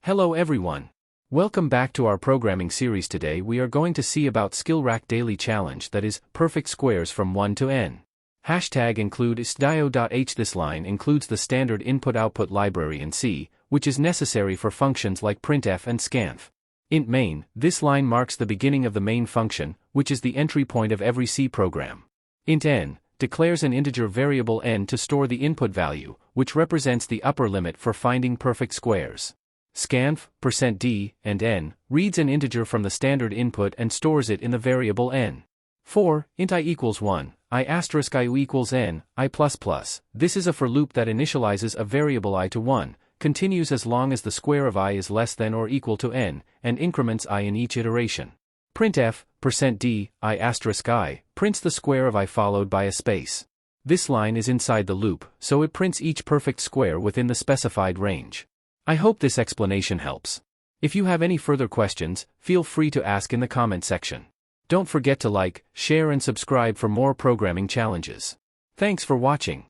Hello everyone. Welcome back to our programming series. Today we are going to see about SkillRack daily challenge, that is, perfect squares from 1 to n. Hashtag include istdio.h. This line includes the standard input-output library in C, which is necessary for functions like printf and scanf. Int main, this line marks the beginning of the main function, which is the entry point of every C program. Int n declares an integer variable n to store the input value, which represents the upper limit for finding perfect squares. Scanf, %d, and n, reads an integer from the standard input and stores it in the variable n. 4. Int I equals 1, I asterisk I equals n, I++. This is a for loop that initializes a variable I to 1, continues as long as the square of I is less than or equal to n, and increments I in each iteration. Printf, %d, I asterisk I, prints the square of I followed by a space. This line is inside the loop, so it prints each perfect square within the specified range. I hope this explanation helps. If you have any further questions, feel free to ask in the comment section. Don't forget to like, share and subscribe for more programming challenges. Thanks for watching.